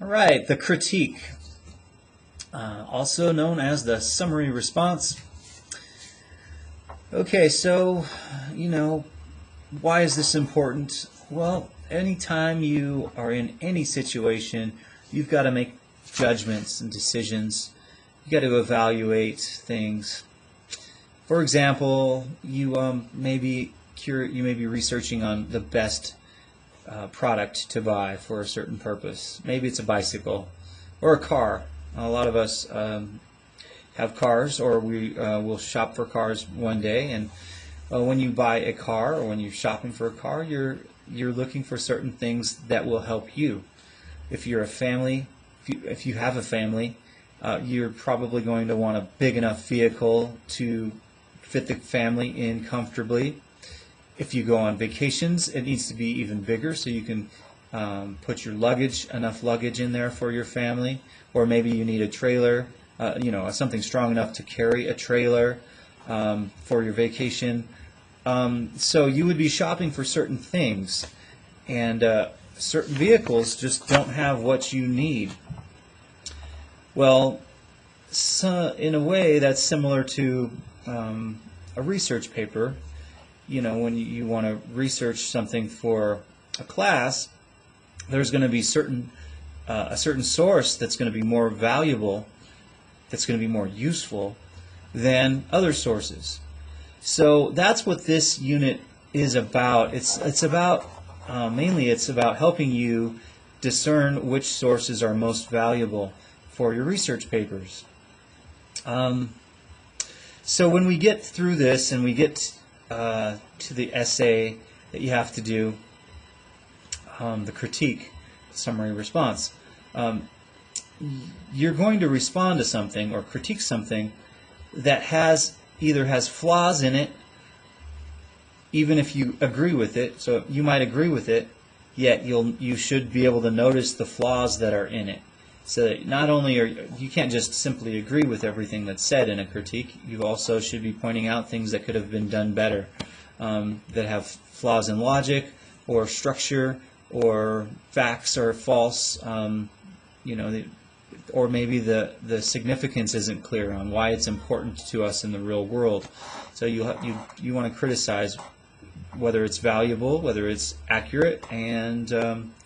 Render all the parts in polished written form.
All right, the critique, also known as the summary response. Okay, so, why is this important? Well, anytime you are in any situation, you've got to make judgments and decisions. You've got to evaluate things. For example, you may be researching on the best product to buy for a certain purpose. Maybe it's a bicycle or a car. A lot of us have cars, or we will shop for cars one day. And when you buy a car, or when you're shopping for a car, you're looking for certain things that will help you. If you're a family, if you have a family, you're probably going to want a big enough vehicle to fit the family in comfortably. If you go on vacations, it needs to be even bigger so you can put your enough luggage in there for your family. Or maybe you need a trailer, something strong enough to carry a trailer for your vacation. So you would be shopping for certain things, and certain vehicles just don't have what you need. Well, in a way, that's similar to a research paper. When you want to research something for a class, there's going to be a certain source that's going to be more valuable, that's going to be more useful than other sources. So that's what this unit is about. It's about mainly it's about helping you discern which sources are most valuable for your research papers. So when we get through this and we get to the essay that you have to do, the critique, summary response, you're going to respond to something or critique something that either has flaws in it, even if you agree with it. So you might agree with it, yet you should be able to notice the flaws that are in it. So that not only you can't just simply agree with everything that's said in a critique, you also should be pointing out things that could have been done better, that have flaws in logic or structure, or facts are false, or maybe the significance isn't clear on why it's important to us in the real world. So you want to criticize whether it's valuable, whether it's accurate, and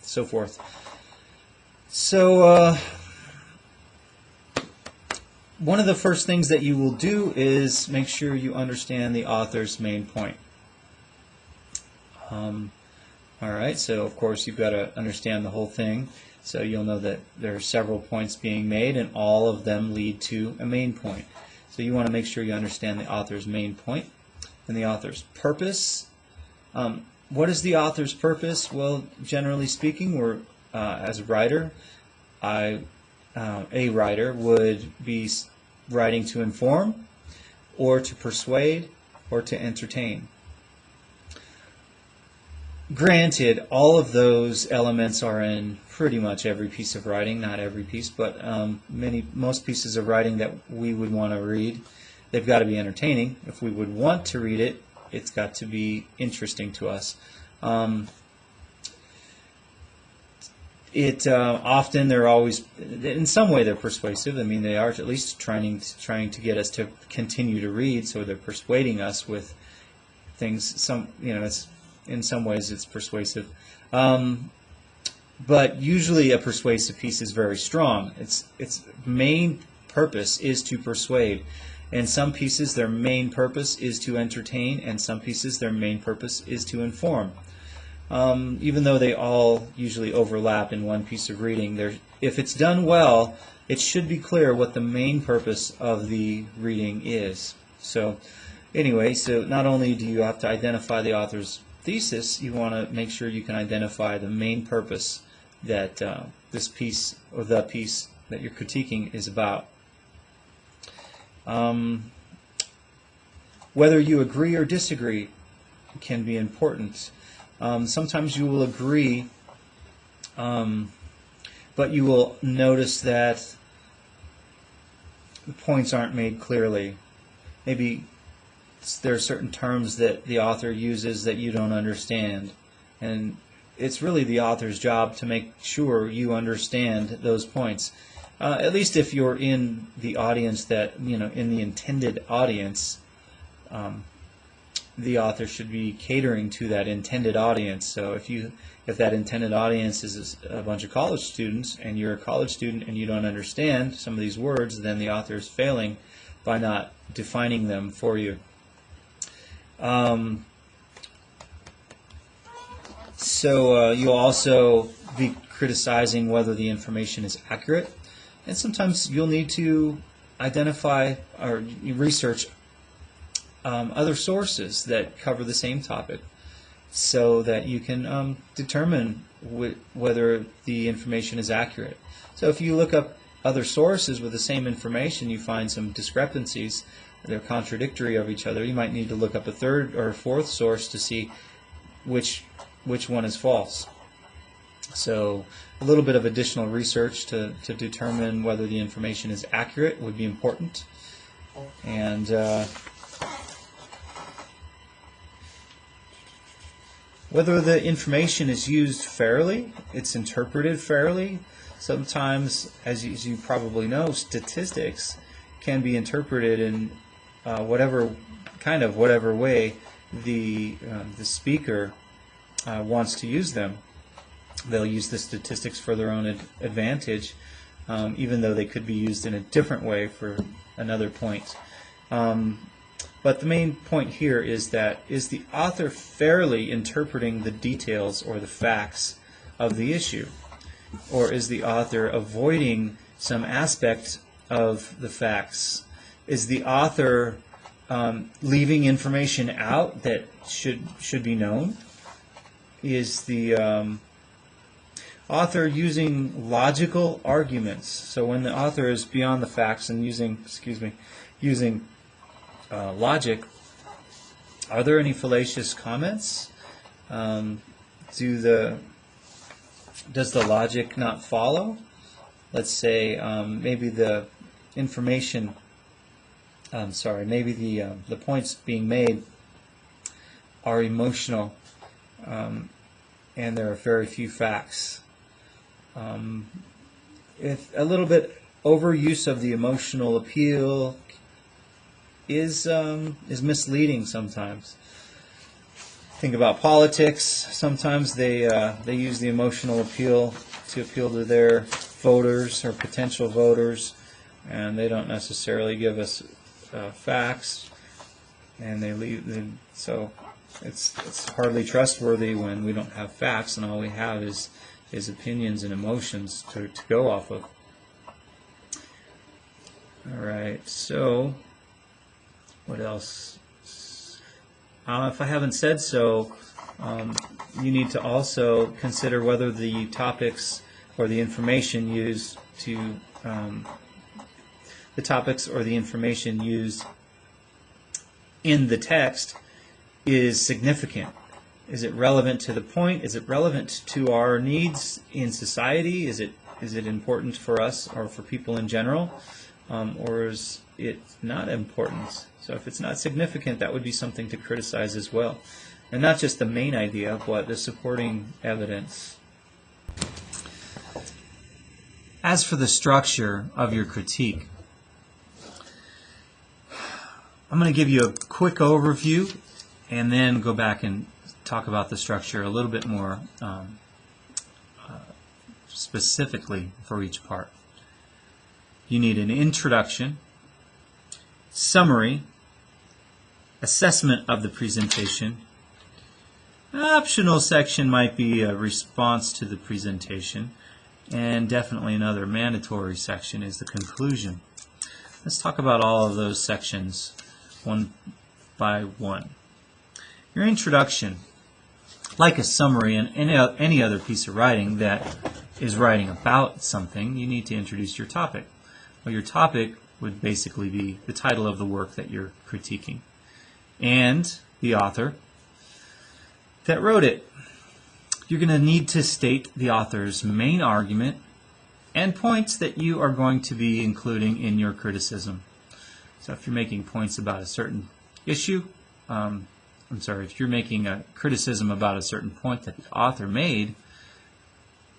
so forth. So one of the first things that you will do is make sure you understand the author's main point. Alright, so of course you've got to understand the whole thing, so you'll know that there are several points being made and all of them lead to a main point. So you want to make sure you understand the author's main point and the author's purpose. What is the author's purpose? Well, generally speaking, as a writer, a writer would be writing to inform, or to persuade, or to entertain. Granted, all of those elements are in pretty much every piece of writing, not every piece, but most pieces of writing that we would want to read, they've got to be entertaining. If we would want to read it, it's got to be interesting to us. Often they're always, in some way they're persuasive. I mean, they are at least trying to get us to continue to read, so they're persuading us with things. In some ways it's persuasive. But usually a persuasive piece is very strong. Its main purpose is to persuade. And some pieces, their main purpose is to entertain, and some pieces, their main purpose is to inform. Even though they all usually overlap in one piece of reading, if it's done well, it should be clear what the main purpose of the reading is. So anyway, so not only do you have to identify the author's thesis, you want to make sure you can identify the main purpose that this piece or the piece that you're critiquing is about. Whether you agree or disagree can be important. Sometimes you will agree, but you will notice that the points aren't made clearly. Maybe there are certain terms that the author uses that you don't understand, and it's really the author's job to make sure you understand those points. At least if you're in the audience that, in the intended audience, the author should be catering to that intended audience. So if that intended audience is a bunch of college students, and you're a college student and you don't understand some of these words, then the author is failing by not defining them for you. So you'll also be criticizing whether the information is accurate, and sometimes you'll need to identify or research other sources that cover the same topic, so that you can determine whether the information is accurate. So if you look up other sources with the same information, you find some discrepancies, they're contradictory of each other, you might need to look up a third or fourth source to see which one is false. So a little bit of additional research to determine whether the information is accurate would be important. And whether the information is used fairly, it's interpreted fairly. Sometimes, as you probably know, statistics can be interpreted in whatever way the speaker wants to use them. They'll use the statistics for their own advantage, even though they could be used in a different way for another point. But the main point here is that, is the author fairly interpreting the details or the facts of the issue? Or is the author avoiding some aspect of the facts? Is the author leaving information out that should be known? Is the author using logical arguments? So when the author is beyond the facts and using logic, are there any fallacious comments? Does the logic not follow? Let's say maybe the information, maybe the points being made are emotional, and there are very few facts. If a little bit overuse of the emotional appeal is misleading sometimes. Think about politics. Sometimes they use the emotional appeal to appeal to their voters or potential voters, and they don't necessarily give us facts, and so it's hardly trustworthy when we don't have facts and all we have is opinions and emotions to go off of. All right, so what else? If I haven't said so, you need to also consider whether the topics or the information used in the text is significant. Is it relevant to the point? Is it relevant to our needs in society? Is it important for us or for people in general? Or is it not important? So if it's not significant, that would be something to criticize as well. And not just the main idea, but the supporting evidence. As for the structure of your critique, I'm going to give you a quick overview and then go back and talk about the structure a little bit more specifically for each part. You need an introduction, summary, assessment of the presentation. An optional section might be a response to the presentation, and definitely another mandatory section is the conclusion. Let's talk about all of those sections one by one. Your introduction, like a summary and any other piece of writing that is writing about something, you need to introduce your topic. Well, your topic would basically be the title of the work that you're critiquing and the author that wrote it. You're going to need to state the author's main argument and points that you are going to be including in your criticism. So if you're making points about a certain issue, if you're making a criticism about a certain point that the author made,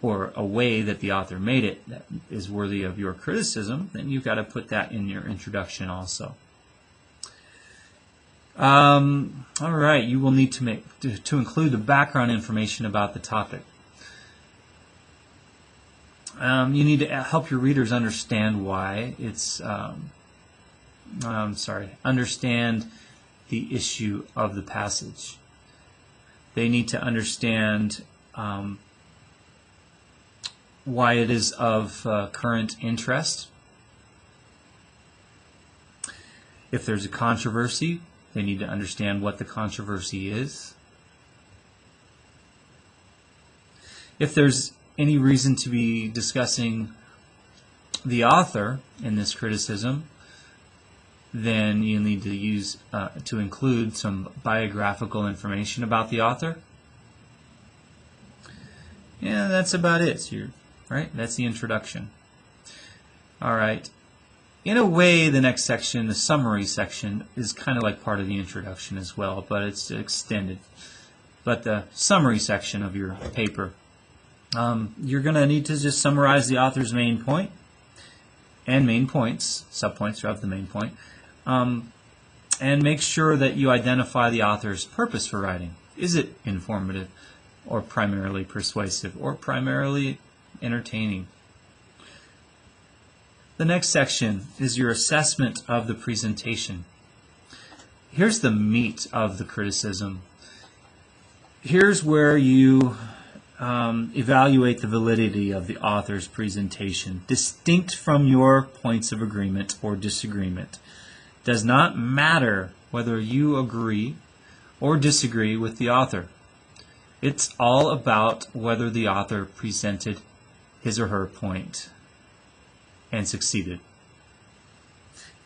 or a way that the author made it that is worthy of your criticism, then you've got to put that in your introduction also. All right, you will need to include the background information about the topic. You need to help your readers understand why it's, understand the issue of the passage. They need to understand why it is of current interest. If there's a controversy, they need to understand what the controversy is. If there's any reason to be discussing the author in this criticism, then you need to use to include some biographical information about the author. Yeah, that's about it. Right? That's the introduction. All right. In a way, the next section, the summary section, is kind of like part of the introduction as well, but it's extended. But the summary section of your paper, you're going to need to just summarize the author's main point and main points, subpoints of the main point, and make sure that you identify the author's purpose for writing. Is it informative, or primarily persuasive, or primarily entertaining? The next section is your assessment of the presentation. Here's the meat of the criticism. Here's where you evaluate the validity of the author's presentation, distinct from your points of agreement or disagreement. Does not matter whether you agree or disagree with the author. It's all about whether the author presented his or her point and succeeded,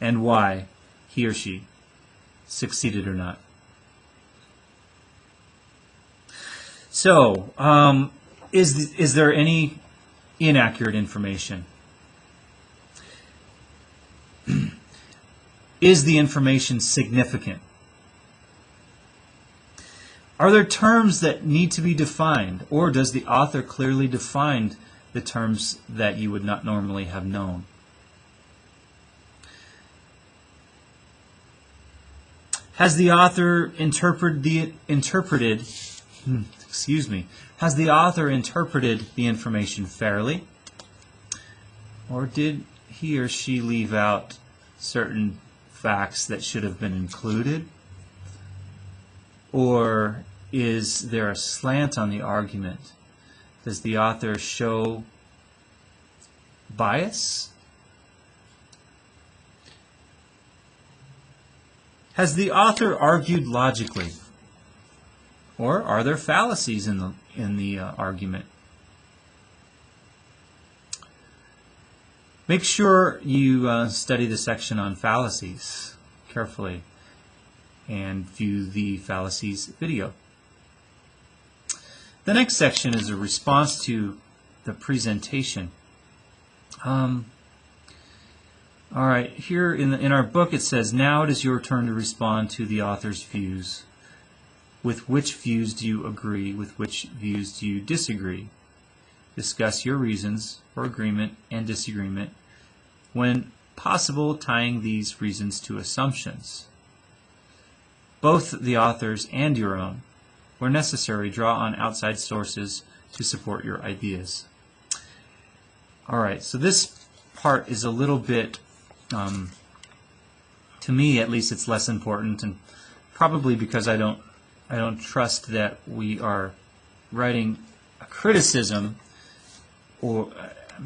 and why he or she succeeded or not. So, is there any inaccurate information? Is the information significant? Are there terms that need to be defined, or does the author clearly define the terms that you would not normally have known? Has the author interpreted the information fairly? Or did he or she leave out certain facts that should have been included? Or is there a slant on the argument? Does the author show bias? Has the author argued logically? Or are there fallacies in the argument? Make sure you study the section on fallacies carefully and view the fallacies video. The next section is a response to the presentation. All right, here in our book it says, now it is your turn to respond to the author's views. With which views do you agree? With which views do you disagree? Discuss your reasons for agreement and disagreement, when possible tying these reasons to assumptions, both the author's and your own. Where necessary, draw on outside sources to support your ideas. Alright, so this part is a little bit, to me at least, it's less important, and probably because I don't trust that we are writing a criticism, or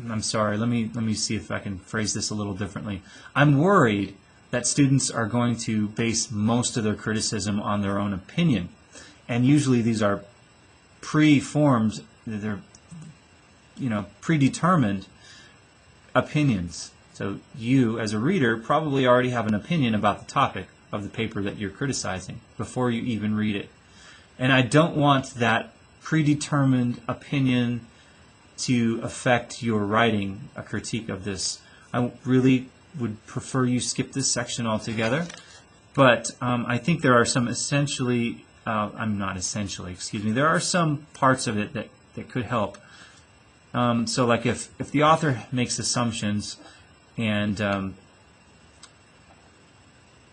I'm sorry, let me see if I can phrase this a little differently. I'm worried that students are going to base most of their criticism on their own opinion. And usually these are preformed, they're predetermined opinions. So you, as a reader, probably already have an opinion about the topic of the paper that you're criticizing before you even read it. And I don't want that predetermined opinion to affect your writing a critique of this. I really would prefer you skip this section altogether But I think there are some essentially, I'm not essentially, excuse me, there are some parts of it that could help. So like if the author makes assumptions and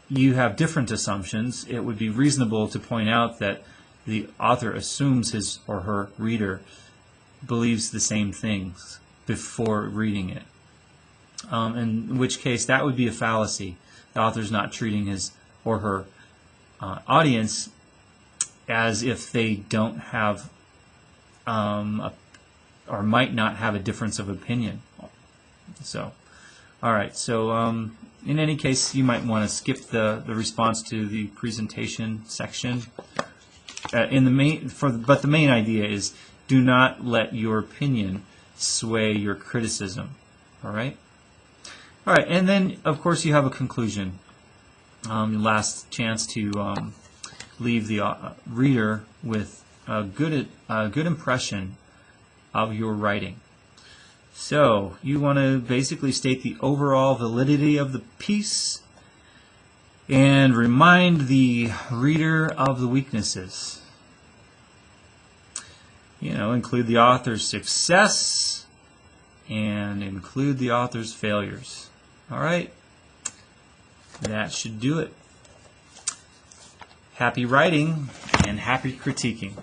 you have different assumptions, it would be reasonable to point out that the author assumes his or her reader believes the same things before reading it. In which case that would be a fallacy. The author's not treating his or her audience as if they don't have or might not have a difference of opinion. So, all right. So, in any case, you might want to skip the response to the presentation section. But the main idea is do not let your opinion sway your criticism. All right. All right, and then of course you have a conclusion. Last chance to leave the reader with a good impression of your writing. So you want to basically state the overall validity of the piece and remind the reader of the weaknesses. Include the author's success and include the author's failures. All right, that should do it. Happy writing and happy critiquing.